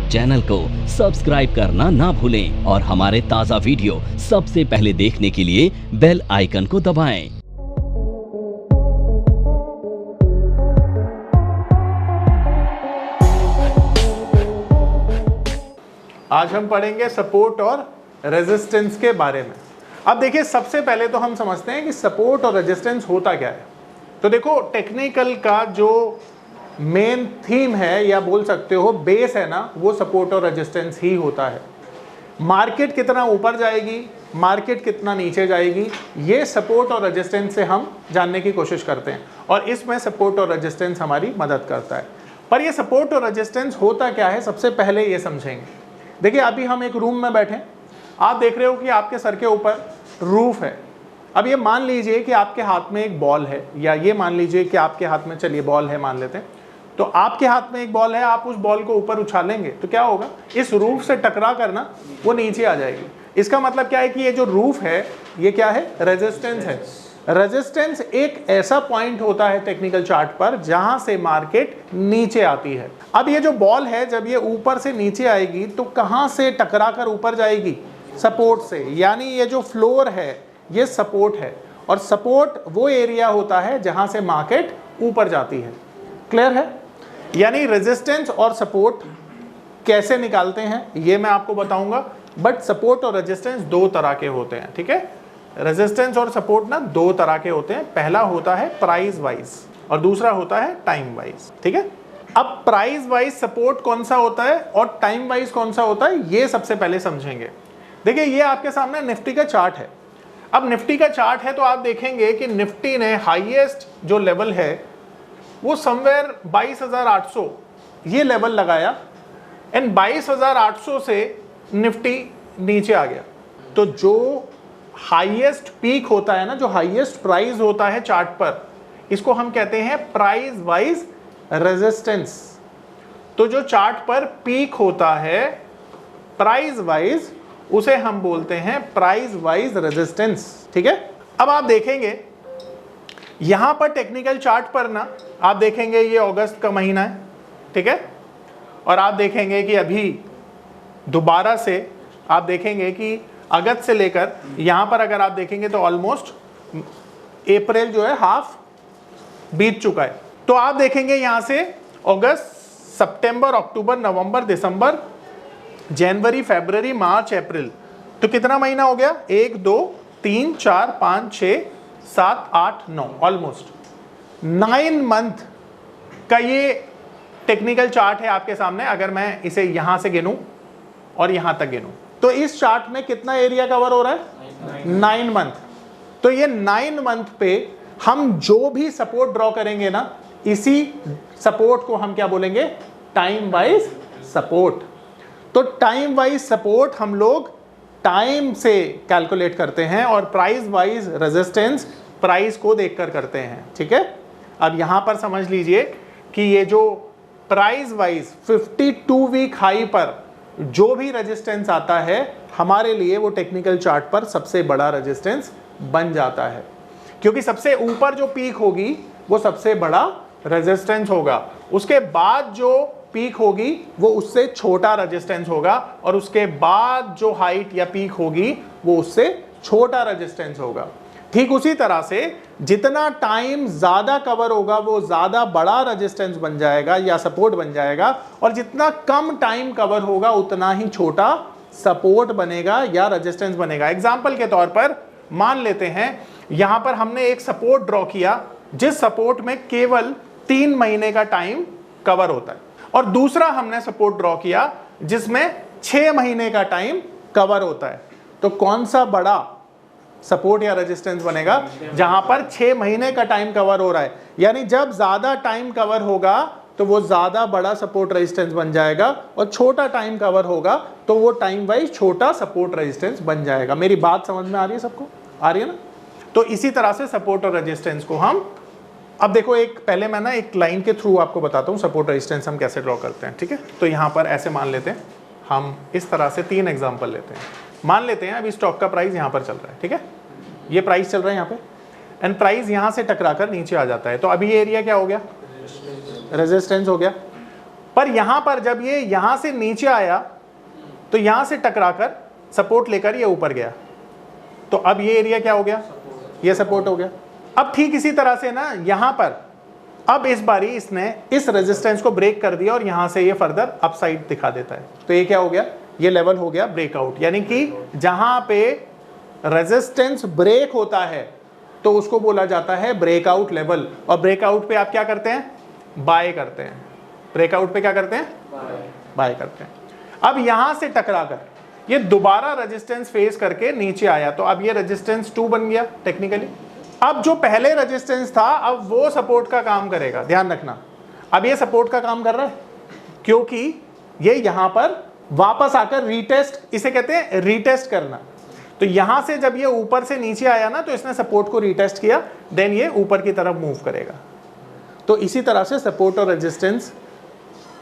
Channel को subscribe करना ना भूलें और हमारे ताज़ा वीडियो सबसे पहले देखने के लिए बेल आइकन को दबाएं। आज हम पढ़ेंगे सपोर्ट और रेजिस्टेंस के बारे में। अब देखिए, सबसे पहले तो हम समझते हैं कि सपोर्ट और रेजिस्टेंस होता क्या है। तो देखो, टेक्निकल का जो मेन थीम है या बोल सकते हो बेस है ना, वो सपोर्ट और रेजिस्टेंस ही होता है। मार्केट कितना ऊपर जाएगी, मार्केट कितना नीचे जाएगी, ये सपोर्ट और रेजिस्टेंस से हम जानने की कोशिश करते हैं और इसमें सपोर्ट और रेजिस्टेंस हमारी मदद करता है। पर ये सपोर्ट और रेजिस्टेंस होता क्या है, सबसे पहले ये समझेंगे। देखिए, अभी हम एक रूम में बैठे, आप देख रहे हो कि आपके सर के ऊपर रूफ है। अब ये मान लीजिए कि आपके हाथ में एक बॉल है, या ये मान लीजिए कि आपके हाथ में, चलिए बॉल है मान लेते हैं, तो आपके हाथ में एक बॉल है, आप उस बॉल को ऊपर उछालेंगे तो क्या होगा, इस रूफ से टकरा कर ना वो नीचे आ जाएगी। इसका मतलब क्या है कि ये जो रूफ है ये क्या है, रेजिस्टेंस है। रेजिस्टेंस एक ऐसा पॉइंट होता है टेक्निकल चार्ट पर जहां से मार्केट नीचे आती है। अब ये जो बॉल है, जब ये ऊपर से नीचे आएगी तो कहां से टकरा कर ऊपर जाएगी, सपोर्ट से। यानी ये जो फ्लोर है ये सपोर्ट है, और सपोर्ट वो एरिया होता है जहां से मार्केट ऊपर जाती है। क्लियर है? यानी रेजिस्टेंस और सपोर्ट कैसे निकालते हैं ये मैं आपको बताऊंगा, बट सपोर्ट और रेजिस्टेंस दो तरह के होते हैं। ठीक है, रेजिस्टेंस और सपोर्ट ना दो तरह के होते हैं। पहला होता है प्राइस वाइज और दूसरा होता है टाइम वाइज। ठीक है, अब प्राइस वाइज सपोर्ट कौन सा होता है और टाइम वाइज कौन सा होता है, ये सबसे पहले समझेंगे। देखिए, ये आपके सामने निफ्टी का चार्ट है। अब निफ्टी का चार्ट है तो आप देखेंगे कि निफ्टी ने हाईएस्ट जो लेवल है वो समवेयर 22,800 ये लेवल लगाया, एंड 22,800 से निफ्टी नीचे आ गया। तो जो हाईएस्ट पीक होता है ना, जो हाईएस्ट प्राइस होता है चार्ट पर, इसको हम कहते हैं प्राइस वाइज रेजिस्टेंस। तो जो चार्ट पर पीक होता है प्राइस वाइज, उसे हम बोलते हैं प्राइस वाइज रेजिस्टेंस। ठीक है, अब आप देखेंगे यहां पर टेक्निकल चार्ट पर ना, आप देखेंगे ये अगस्त का महीना है। ठीक है, और आप देखेंगे कि अभी दोबारा से आप देखेंगे कि अगस्त से लेकर यहां पर अगर आप देखेंगे तो ऑलमोस्ट अप्रैल जो है हाफ बीत चुका है। तो आप देखेंगे यहां से अगस्त, सितंबर, अक्टूबर, नवंबर, दिसंबर, जनवरी, फरवरी, मार्च, अप्रैल, तो कितना महीना हो गया, 1 2 3 4 5 6 7 8 9, ऑलमोस्ट 9 मंथ का ये टेक्निकल चार्ट है आपके सामने। अगर मैं इसे यहां से गिनूं और यहां तक गिनूं तो इस चार्ट में कितना एरिया कवर हो रहा है, 9 मंथ। तो ये 9 मंथ पे हम जो भी सपोर्ट ड्रॉ करेंगे ना, इसी सपोर्ट को हम क्या बोलेंगे, टाइम वाइज सपोर्ट। तो टाइम वाइज सपोर्ट हम लोग टाइम से कैलकुलेट करते हैं और प्राइस वाइज रेजिस्टेंस प्राइस को देखकर करते हैं। ठीक है, अब यहां पर समझ लीजिए कि ये जो प्राइस वाइज 52 वीक हाई पर जो भी रेजिस्टेंस आता है, हमारे लिए वो टेक्निकल चार्ट पर सबसे बड़ा रेजिस्टेंस बन जाता है, क्योंकि सबसे ऊपर जो पीक होगी वो सबसे बड़ा रेजिस्टेंस होगा। उसके बाद जो पीक होगी वो उससे छोटा रेजिस्टेंस होगा, और उसके बाद जो हाइट या पीक होगी वो उससे छोटा रेजिस्टेंस होगा। ठीक उसी तरह से जितना टाइम ज्यादा कवर होगा वो ज्यादा बड़ा रेजिस्टेंस बन जाएगा या सपोर्ट बन जाएगा, और जितना कम टाइम कवर होगा उतना ही छोटा सपोर्ट बनेगा या रेजिस्टेंस बनेगा। एग्जांपल के तौर पर मान लेते हैं यहां पर हमने एक सपोर्ट ड्रॉ किया जिस सपोर्ट में केवल 3 महीने का टाइम कवर होता है, और दूसरा हमने सपोर्ट ड्रॉ किया जिसमें 6 महीने का टाइम कवर होता है। तो कौन सा बड़ा सपोर्ट या रेजिस्टेंस बनेगा, जहां पर 6 महीने का टाइम कवर हो रहा है। यानी जब ज्यादा टाइम कवर होगा तो वो ज्यादा बड़ा सपोर्ट रेजिस्टेंस बन जाएगा, और छोटा टाइम कवर होगा तो वो टाइम वाइज छोटा सपोर्ट रेजिस्टेंस बन जाएगा। मेरी बात समझ में आ रही है सबको, आ रही है ना? तो इसी तरह से सपोर्ट और रेजिस्टेंस को हम, अब देखो, एक पहले मैं ना एक लाइन के थ्रू आपको बताता हूँ सपोर्ट रेजिस्टेंस हम कैसे ड्रॉ करते हैं। ठीक है, तो यहाँ पर ऐसे मान लेते हैं, हम इस तरह से 3 एग्जाम्पल लेते हैं। मान लेते हैं अभी स्टॉक का प्राइस यहाँ पर चल रहा है। ठीक है, ये प्राइस चल रहा है यहाँ पे, एंड प्राइस यहाँ से टकरा कर नीचे आ जाता है। तो अभी ये एरिया क्या हो गया, रेजिस्टेंस हो गया। पर यहां पर जब ये यहां से नीचे आया तो यहां से टकराकर सपोर्ट लेकर ये ऊपर गया, तो अब ये एरिया क्या हो गया, ये सपोर्ट हो गया। अब ठीक इसी तरह से ना यहां पर अब इस बारी इसने इस रेजिस्टेंस को ब्रेक कर दिया और यहां से ये फर्दर अपसाइड दिखा देता है, तो ये क्या हो गया, ये लेवल हो गया ब्रेकआउट। यानी कि जहां पे रेजिस्टेंस ब्रेक होता है तो उसको बोला जाता है ब्रेकआउट लेवल। और ब्रेकआउट पे आप क्या करते हैं, बाय करते हैं। ब्रेकआउट पे क्या करते हैं, बाय करते हैं। अब यहां से टकराकर ये दोबारा रेजिस्टेंस फेस करके नीचे आया, तो अब ये रेजिस्टेंस 2 बन गया टेक्निकली। अब जो पहले रेजिस्टेंस था अब वो सपोर्ट का काम करेगा, ध्यान रखना। अब ये सपोर्ट का काम कर रहा है क्योंकि ये यहां पर वापस आकर रीटेस्ट, इसे कहते हैं रीटेस्ट करना। तो यहां से जब ये ऊपर से नीचे आया ना तो इसने सपोर्ट को रीटेस्ट किया, देन ये ऊपर की तरफ मूव करेगा। तो इसी तरह से सपोर्ट और रेजिस्टेंस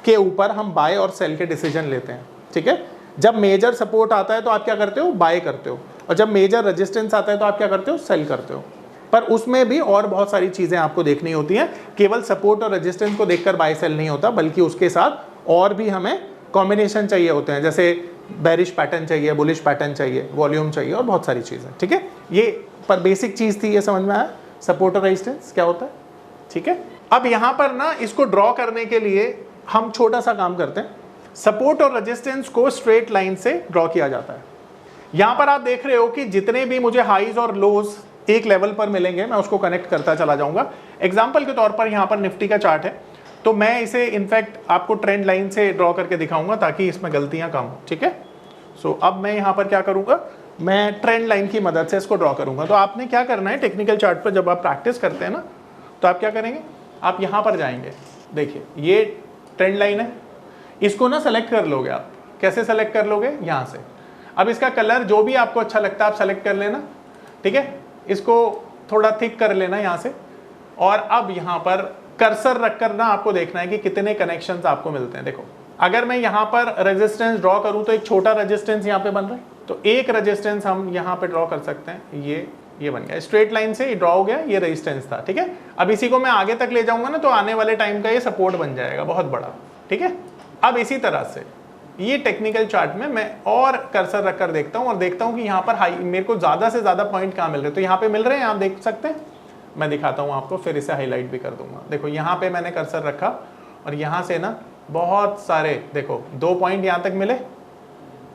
के ऊपर हम बाय और सेल के डिसीजन लेते हैं, ठीक है। जब मेजर सपोर्ट आता है तो आप क्या करते हो, बाय करते हो, और जब मेजर रेजिस्टेंस आता है तो आप क्या करते हो, सेल करते हो। पर उसमें भी और बहुत सारी चीजें आपको देखनी होती हैं, केवल सपोर्ट और रेजिस्टेंस को देखकर बाय सेल नहीं होता, बल्कि उसके साथ और भी हमें कॉम्बिनेशन चाहिए होते हैं, जैसे बेरिश पैटर्न चाहिए, बुलिश पैटर्न चाहिए, वॉल्यूम चाहिए और बहुत सारी चीजें, ठीक है। ये पर बेसिक चीज थी, ये समझ में आया सपोर्ट और रेजिस्टेंस क्या होता है, ठीक है। अब यहां पर ना इसको ड्रॉ करने के लिए हम छोटा सा काम करते हैं, सपोर्ट और रेजिस्टेंस को स्ट्रेट लाइन से ड्रॉ किया जाता है। यहां पर आप देख रहे हो कि जितने भी मुझे हाईज और लोज एक लेवल पर मिलेंगे मैं उसको कनेक्ट करता चला जाऊंगा। एग्जांपल के तौर पर यहां पर निफ्टी का चार्ट है, तो मैं इसे इनफैक्ट आपको ट्रेंड लाइन से ड्रॉ करके दिखाऊंगा ताकि इसमें गलतियां कम हो, ठीक है। सो अब मैं यहां पर क्या करूंगा, मैं ट्रेंड लाइन की मदद से इसको ड्रॉ करूंगा। तो आपने क्या करना है, टेक्निकल चार्ट पर जब आप प्रैक्टिस करते हैं ना तो आप क्या करेंगे, आप यहां पर जाएंगे, देखिए ये ट्रेंड लाइन है, इसको ना सेलेक्ट कर लोगे आप। कैसे सेलेक्ट कर लोगे, यहां से। अब इसका कलर जो भी आपको अच्छा लगता है आप सेलेक्ट कर लेना, ठीक है। इसको थोड़ा थिक कर लेना यहां से, और अब यहां पर कर्सर रखकर ना आपको देखना है कि कितने कनेक्शंस आपको मिलते हैं। देखो अगर मैं यहां पर रेजिस्टेंस ड्रॉ करूं तो एक छोटा रेजिस्टेंस यहां पे बन रहा है, तो एक रेजिस्टेंस हम यहां पे ड्रॉ कर सकते हैं, ये बन गया, स्ट्रेट लाइन से ड्रॉ हो गया, ये रेजिस्टेंस था, ठीक है। अब इसी को मैं आगे तक ले जाऊंगा ना तो आने वाले टाइम का ये सपोर्ट बन जाएगा बहुत बड़ा, ठीक है। अब इसी तरह से ये टेक्निकल चार्ट में मैं और कर्सर रखकर देखता हूं और देखता हूं कि यहाँ पर हाई मेरे को ज्यादा से ज्यादा पॉइंट कहाँ मिल रहे हैं, तो यहाँ पे मिल रहे हैं, आप देख सकते हैं। मैं दिखाता हूँ आपको, फिर इसे हाईलाइट भी कर दूंगा। देखो यहाँ पे मैंने कर्सर रखा और यहाँ से ना बहुत सारे, देखो 2 पॉइंट यहाँ तक मिले,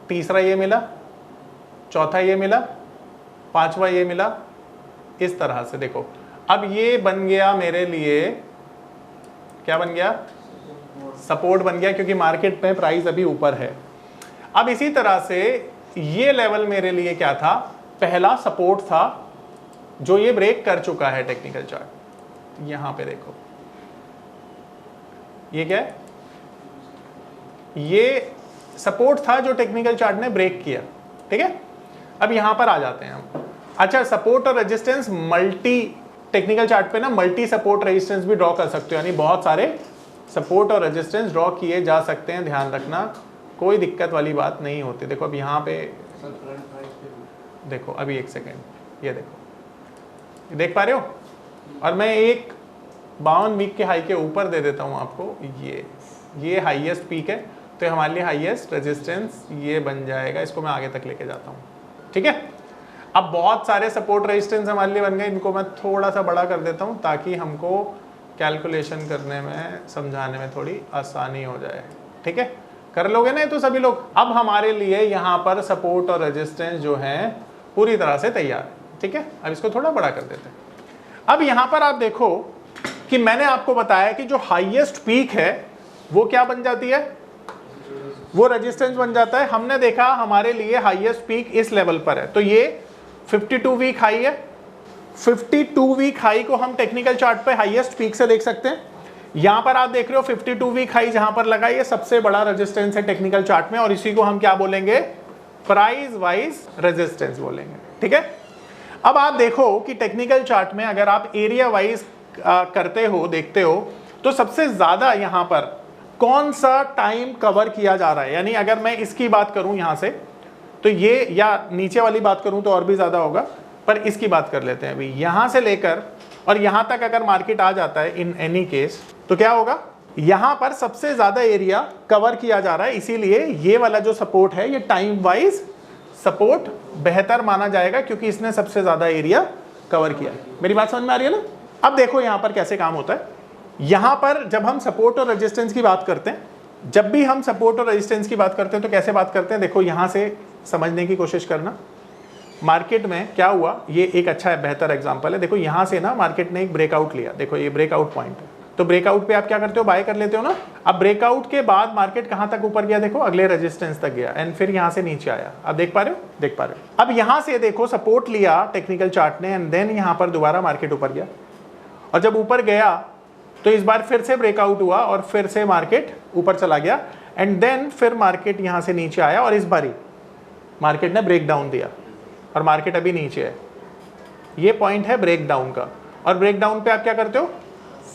तीसरा ये मिला, चौथा ये मिला, 5वां ये मिला, इस तरह से। देखो अब ये बन गया मेरे लिए, क्या बन गया, सपोर्ट बन गया, क्योंकि मार्केट में प्राइस अभी ऊपर है। अब इसी तरह से ये लेवल मेरे लिए क्या था, पहला सपोर्ट था जो ये ब्रेक कर चुका है टेक्निकल चार्ट। यहां पे देखो ये क्या है, ये सपोर्ट था जो टेक्निकल चार्ट ने ब्रेक किया, ठीक है। अब यहां पर आ जाते हैं हम। अच्छा, सपोर्ट और रेजिस्टेंस मल्टी, टेक्निकल चार्ट पे ना मल्टी सपोर्ट रेजिस्टेंस भी ड्रॉ कर सकते हो, यानी बहुत सारे सपोर्ट और रेजिस्टेंस ड्रॉ किए जा सकते हैं, ध्यान रखना, कोई दिक्कत वाली बात नहीं होती। देखो अब यहाँ पे देखो, अभी एक सेकेंड, ये देखो, देख पा रहे हो। और मैं एक 52 वीक के हाई के ऊपर दे देता हूँ आपको, ये हाईएस्ट पीक है, तो हमारे लिए हाईएस्ट रेजिस्टेंस ये बन जाएगा। इसको मैं आगे तक लेके जाता हूँ, ठीक है। अब बहुत सारे सपोर्ट रेजिस्टेंस हमारे लिए बन गए, इनको मैं थोड़ा सा बड़ा कर देता हूँ ताकि हमको कैलकुलेशन करने में, समझाने में थोड़ी आसानी हो जाए, ठीक है। कर लोगे ना तो सभी लोग। अब हमारे लिए यहाँ पर सपोर्ट और रेजिस्टेंस जो है पूरी तरह से तैयार है, ठीक है। अब इसको थोड़ा बड़ा कर देते हैं। अब यहाँ पर आप देखो कि मैंने आपको बताया कि जो हाईएस्ट पीक है वो क्या बन जाती है, वो रेजिस्टेंस बन जाता है। हमने देखा हमारे लिए हाईएस्ट पीक इस लेवल पर है, तो ये 52 वीक हाई है। 52 वीक हाई को हम टेक्निकल चार्ट पे हाईएस्ट पीक से देख सकते हैं। यहां पर आप देख रहे हो 52 वीक हाई जहां पर लगा, ये सबसे बड़ा रेजिस्टेंस है टेक्निकल चार्ट में, और इसी को हम क्या बोलेंगे, प्राइस वाइज रेजिस्टेंस बोलेंगे, ठीक है। अब आप देखो कि टेक्निकल चार्ट में अगर आप एरिया वाइज करते हो, देखते हो, तो सबसे ज्यादा यहां पर कौन सा टाइम कवर किया जा रहा है। यानी अगर मैं इसकी बात करूं यहां से, तो ये, या नीचे वाली बात करूं तो और भी ज्यादा होगा, पर इसकी बात कर लेते हैं अभी। यहां से लेकर और यहां तक अगर मार्केट आ जाता है इन एनी केस, तो क्या होगा, यहां पर सबसे ज्यादा एरिया कवर किया जा रहा है, इसीलिए ये वाला जो सपोर्ट है ये टाइम वाइज सपोर्ट बेहतर माना जाएगा क्योंकि इसने सबसे ज्यादा एरिया कवर किया है। मेरी बात समझ में आ रही है ना? अब देखो यहां पर कैसे काम होता है। यहां पर जब हम सपोर्ट और रेजिस्टेंस की बात करते हैं, जब भी हम सपोर्ट और रेजिस्टेंस की बात करते हैं तो कैसे बात करते हैं, देखो यहां से समझने की कोशिश करना। मार्केट में क्या हुआ, ये एक अच्छा बेहतर एग्जांपल है। देखो यहां से ना मार्केट ने एक ब्रेकआउट लिया, देखो ये ब्रेकआउट पॉइंट है, तो ब्रेकआउट पे आप क्या करते हो, बाय कर लेते हो ना। अब ब्रेकआउट के बाद मार्केट कहां तक ऊपर गया, देखो अगले रेजिस्टेंस तक गया एंड फिर यहां से नीचे आया। अब देख पा रहे हो, देख पा रहे हो। अब यहां से देखो सपोर्ट लिया टेक्निकल चार्ट ने एंड देन यहां पर दोबारा मार्केट ऊपर गया, और जब ऊपर गया तो इस बार फिर से ब्रेकआउट हुआ और फिर से मार्केट ऊपर चला गया एंड देन फिर मार्केट यहां से नीचे आया और इस बार मार्केट ने ब्रेक डाउन दिया और मार्केट अभी नीचे है। ये पॉइंट है ब्रेक डाउन का, और ब्रेक डाउन पे आप क्या करते हो,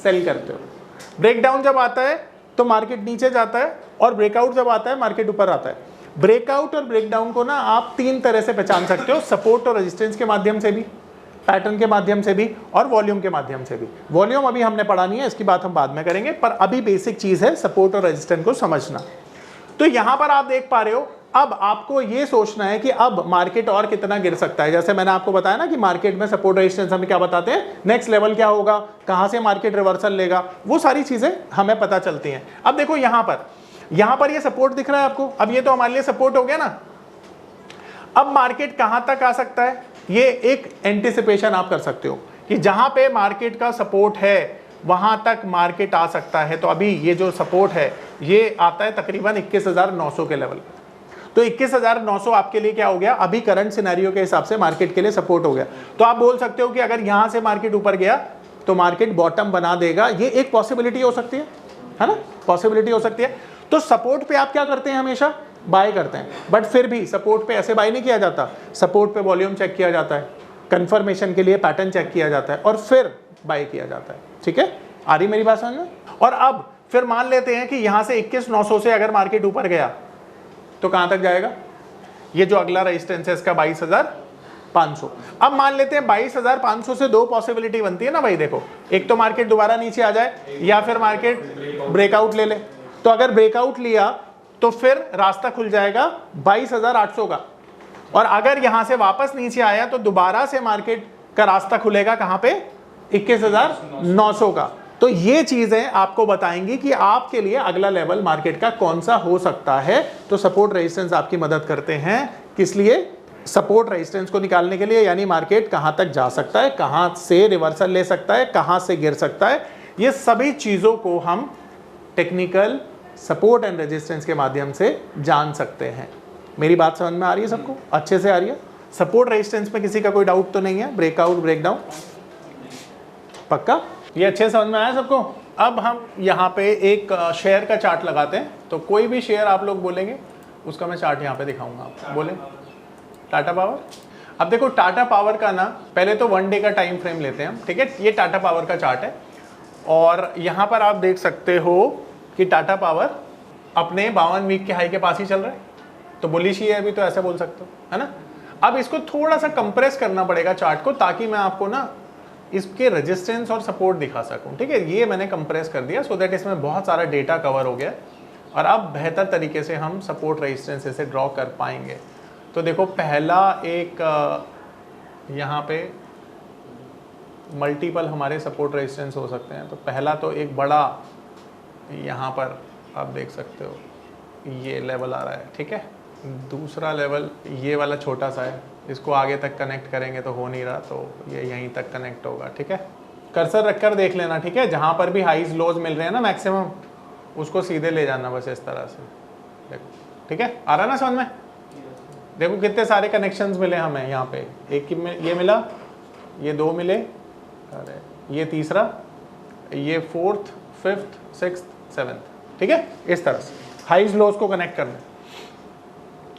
सेल करते हो। ब्रेक डाउन जब आता है तो मार्केट नीचे जाता है और ब्रेकआउट जब आता है मार्केट ऊपर आता है। ब्रेकआउट और ब्रेक डाउन को ना आप तीन तरह से पहचान सकते हो, सपोर्ट और रेजिस्टेंस के माध्यम से भी, पैटर्न के माध्यम से भी और वॉल्यूम के माध्यम से भी। वॉल्यूम अभी हमने पढ़ा नहीं है, इसकी बात हम बाद में करेंगे, पर अभी बेसिक चीज है सपोर्ट और रेजिस्टेंस को समझना। तो यहां पर आप देख पा रहे हो, अब आपको ये सोचना है कि अब मार्केट और कितना गिर सकता है। जैसे मैंने आपको बताया ना कि मार्केट में सपोर्ट रेजिस्टेंस हमें क्या बताते हैं, नेक्स्ट लेवल क्या होगा, कहां से मार्केट रिवर्सल लेगा, वो सारी चीजें हमें पता चलती हैं। अब देखो यहां पर ये सपोर्ट दिख रहा है आपको, अब ये तो हमारे लिए सपोर्ट हो गया ना। अब मार्केट कहां तक आ सकता है, ये एक एंटिसिपेशन आप कर सकते हो कि जहां पे मार्केट का सपोर्ट है वहां तक मार्केट आ सकता है। तो अभी ये जो सपोर्ट है ये आता है तकरीबन 21,900 के लेवल। तो 21,900 आपके लिए क्या हो गया, अभी करंट सिनेरियो के हिसाब से मार्केट के लिए सपोर्ट हो गया। तो आप बोल सकते हो कि अगर यहां से मार्केट ऊपर गया तो मार्केट बॉटम बना देगा, ये एक पॉसिबिलिटी हो सकती है ना, पॉसिबिलिटी हो सकती है। तो सपोर्ट पे आप क्या करते हैं, हमेशा बाय करते हैं, बट फिर भी सपोर्ट पे ऐसे बाय नहीं किया जाता। सपोर्ट पे वॉल्यूम चेक किया जाता है, कंफर्मेशन के लिए पैटर्न चेक किया जाता है और फिर बाय किया जाता है। ठीक है, आ रही मेरी बात समझ में? और अब फिर मान लेते हैं कि यहां से 21,900 से अगर मार्केट ऊपर गया तो कहां तक जाएगा, ये जो अगला रेजिस्टेंस है इसका 22,500। अब मान लेते हैं 22,500 से दो पॉसिबिलिटी बनती है ना भाई, देखो एक तो मार्केट दोबारा नीचे आ जाए या फिर मार्केट ब्रेकआउट ले ले। तो अगर ब्रेकआउट लिया तो फिर रास्ता खुल जाएगा 22,800 का, और अगर यहां से वापस नीचे आया तो दोबारा से मार्केट का रास्ता खुलेगा कहां पे, 21,900 का। तो ये चीजें आपको बताएंगी कि आपके लिए अगला लेवल मार्केट का कौन सा हो सकता है। तो सपोर्ट रेजिस्टेंस आपकी मदद करते हैं, किस लिए, सपोर्ट रेजिस्टेंस को निकालने के लिए, यानी मार्केट कहां तक जा सकता है, कहां से रिवर्सल ले सकता है, कहां से गिर सकता है। ये सभी चीजों को हम टेक्निकल सपोर्ट एंड रेजिस्टेंस के माध्यम से जान सकते हैं। मेरी बात समझ में आ रही है सबको, अच्छे से आ रही है? सपोर्ट रेजिस्टेंस में किसी का कोई डाउट तो नहीं है? ब्रेकआउट ब्रेकडाउन पक्का, ये अच्छे समझ में आया सबको? अब हम यहाँ पे एक शेयर का चार्ट लगाते हैं, तो कोई भी शेयर आप लोग बोलेंगे उसका मैं चार्ट यहाँ पे दिखाऊंगा आपको। बोले टाटा पावर। अब देखो टाटा पावर का ना, पहले तो 1 डे का टाइम फ्रेम लेते हैं हम, ठीक है। ये टाटा पावर का चार्ट है और यहाँ पर आप देख सकते हो कि टाटा पावर अपने 52 वीक के हाई के पास ही चल रहा है, तो बुलिश ही है अभी, तो ऐसे बोल सकते हो, है ना। अब इसको थोड़ा सा कंप्रेस करना पड़ेगा चार्ट को, ताकि मैं आपको ना इसके रेजिस्टेंस और सपोर्ट दिखा सकूं, ठीक है। ये मैंने कंप्रेस कर दिया सो दैट इसमें बहुत सारा डेटा कवर हो गया और अब बेहतर तरीके से हम सपोर्ट रेजिस्टेंस इसे ड्रॉ कर पाएंगे। तो देखो पहला एक यहाँ पे मल्टीपल हमारे सपोर्ट रेजिस्टेंस हो सकते हैं। तो पहला तो एक बड़ा यहाँ पर आप देख सकते हो ये लेवल आ रहा है, ठीक है। दूसरा लेवल ये वाला छोटा सा है, इसको आगे तक कनेक्ट करेंगे तो हो नहीं रहा, तो ये यहीं तक कनेक्ट होगा, ठीक है। कर्सर रखकर देख लेना, ठीक है। जहाँ पर भी हाईज लोज मिल रहे हैं ना मैक्सिमम, उसको सीधे ले जाना बस इस तरह से, देखो, ठीक है। आ रहा ना समझ में? देखो कितने सारे कनेक्शंस मिले हमें यहाँ पे, एक ये मिला, ये 2 मिले, अरे ये तीसरा, ये 4th 5th 6th 7th, ठीक है। इस तरह से हाईज लोज को कनेक्ट करना।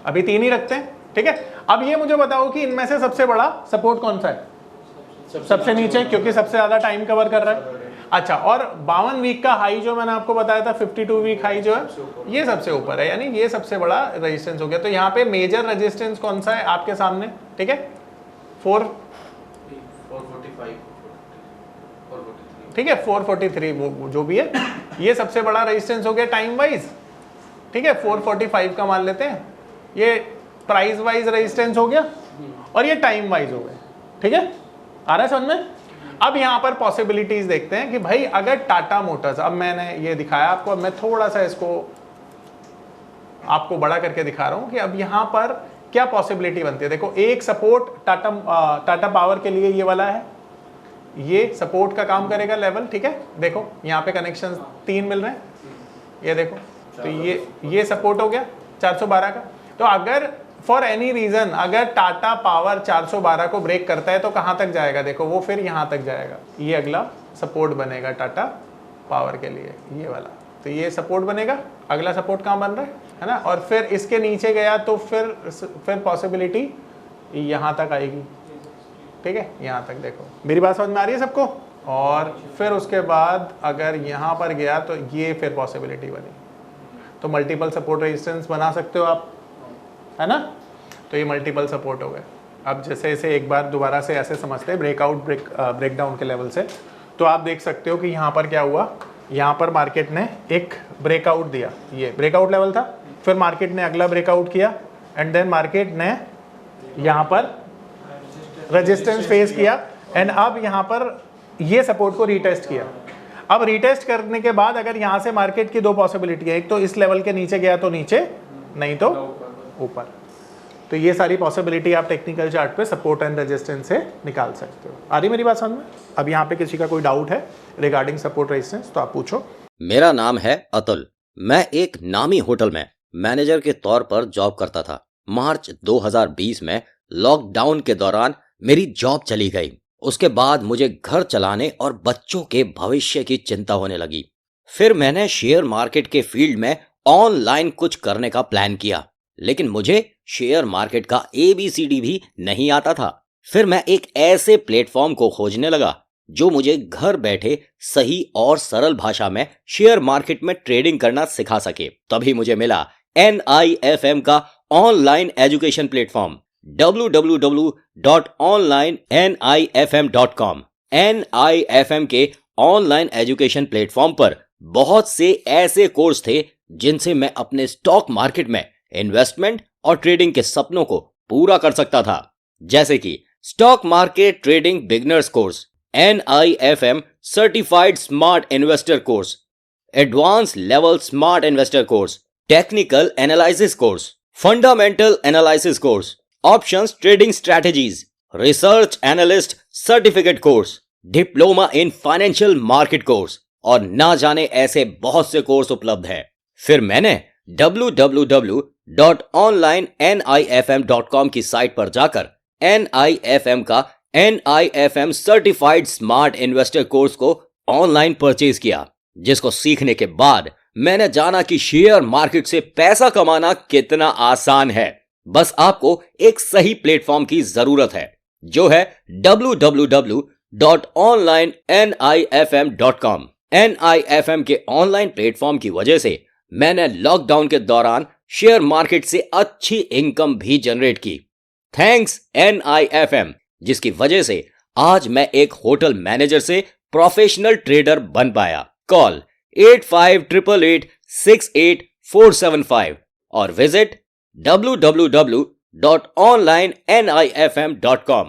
अभी 3 ही रखते हैं, ठीक है। अब ये मुझे बताओ कि इनमें से सबसे बड़ा सपोर्ट कौन सा है? सबसे नीचे, क्योंकि सबसे ज्यादा टाइम कवर कर रहा है। अच्छा, और 52 वीक का हाई जो मैंने आपको बताया था, 52 वीक हाई जो है, ये सबसे ऊपर है, यानी ये सबसे बड़ा रेजिस्टेंस हो गया। तो यहाँ पे मेजर रेजिस्टेंस कौन सा है आपके सामने, ठीक है? 445, ठीक है, 443 वो जो भी है, ये सबसे बड़ा रेजिस्टेंस हो गया टाइम वाइज, ठीक है, 445 का मान लेते हैं, ये प्राइस वाइज रेजिस्टेंस हो गया और ये टाइम वाइज हो गए, ठीक है, आ रहा है समझ में। अब यहाँ पर पॉसिबिलिटीज देखते हैं कि भाई अगर टाटा मोटर्स, अब मैंने ये दिखाया आपको, अब मैं थोड़ा सा इसको आपको बड़ा करके दिखा रहा हूं कि अब यहाँ पर क्या पॉसिबिलिटी बनती है। देखो एक सपोर्ट टाटा पावर के लिए ये वाला है, ये सपोर्ट का काम करेगा लेवल, ठीक है, देखो यहाँ पे कनेक्शन 3 मिल रहे हैं, ये देखो, तो ये सपोर्ट हो गया 412 का। तो अगर फॉर एनी रीजन अगर टाटा पावर 412 को ब्रेक करता है तो कहाँ तक जाएगा, देखो वो फिर यहाँ तक जाएगा, ये अगला सपोर्ट बनेगा टाटा पावर के लिए, ये वाला, तो ये सपोर्ट बनेगा, अगला सपोर्ट कहाँ बन रहा है ना, और फिर इसके नीचे गया तो फिर पॉसिबिलिटी यहाँ तक आएगी, ठीक है, यहाँ तक। देखो मेरी बात समझ में आ रही है सबको। और फिर उसके बाद अगर यहाँ पर गया तो ये फिर पॉसिबिलिटी बनी, तो मल्टीपल सपोर्ट रेजिस्टेंस बना सकते हो आप, है ना, तो ये मल्टीपल सपोर्ट हो गए। अब जैसे इसे एक बार दोबारा से ऐसे समझते हैं ब्रेकआउट ब्रेकडाउन के लेवल से, तो आप देख सकते हो कि यहाँ पर क्या हुआ, यहाँ पर मार्केट ने एक ब्रेकआउट दिया, ये ब्रेकआउट लेवल था, फिर मार्केट ने अगला ब्रेकआउट किया एंड देन मार्केट ने यहाँ पर रेजिस्टेंस फेस किया एंड अब यहाँ पर ये सपोर्ट को रीटेस्ट किया। अब रीटेस्ट करने के बाद अगर यहाँ से मार्केट की दो पॉसिबिलिटी है, एक तो इस लेवल के नीचे गया तो नीचे, नहीं तो ऊपर, तो ये सारी पॉसिबिलिटी आप टेक्निकल चार्ट पे सपोर्ट एंड रेजिस्टेंस से निकाल सकते हो। आ रही मेरी बात समझ में। अब यहाँ पे किसी का कोई डाउट है रिगार्डिंग सपोर्ट रेजिस्टेंस तो आप पूछो। मेरा नाम है अतुल, मैं एक नामी होटल में मैनेजर के तौर पर जॉब करता था। मार्च 2020 में लॉकडाउन के दौरान मेरी जॉब चली गई। उसके बाद मुझे घर चलाने और बच्चों के भविष्य की चिंता होने लगी। फिर मैंने शेयर मार्केट के फील्ड में ऑनलाइन कुछ करने का प्लान किया, लेकिन मुझे शेयर मार्केट का ABCD भी नहीं आता था। फिर मैं एक ऐसे प्लेटफॉर्म को खोजने लगा जो मुझे घर बैठे सही और सरल भाषा में शेयर मार्केट में ट्रेडिंग करना सिखा सके। तभी मुझे मिला NIFM का online education platform www.onlinenifm.com। NIFM के ऑनलाइन एजुकेशन प्लेटफॉर्म पर बहुत से ऐसे कोर्स थे जिनसे मैं अपने स्टॉक मार्केट में इन्वेस्टमेंट और ट्रेडिंग के सपनों को पूरा कर सकता था, जैसे कि stock market trading beginners course, NIFM certified smart investor course, advance level smart investor course, technical analysis course, fundamental analysis course, options trading strategies, research analyst certificate course, diploma in financial market course और ना जाने ऐसे बहुत से course उपलब्ध हैं। फिर मैंने www.onlinenifm.com की साइट पर जाकर NIFM का NIFM certified smart investor course को ऑनलाइन परचेज किया, जिसको सीखने के बाद मैंने जाना कि शेयर मार्केट से पैसा कमाना कितना आसान है। बस आपको एक सही प्लेटफॉर्म की जरूरत है, जो है www.onlinenifm.com। NIFM के ऑनलाइन प्लेटफॉर्म की वजह से मैंने लॉकडाउन के दौरान शेयर मार्केट से अच्छी इनकम भी जनरेट की। थैंक्स NIFM, जिसकी वजह से आज मैं एक होटल मैनेजर से प्रोफेशनल ट्रेडर बन पाया। कॉल 8588868475 और विजिट www.onlinenifm.com।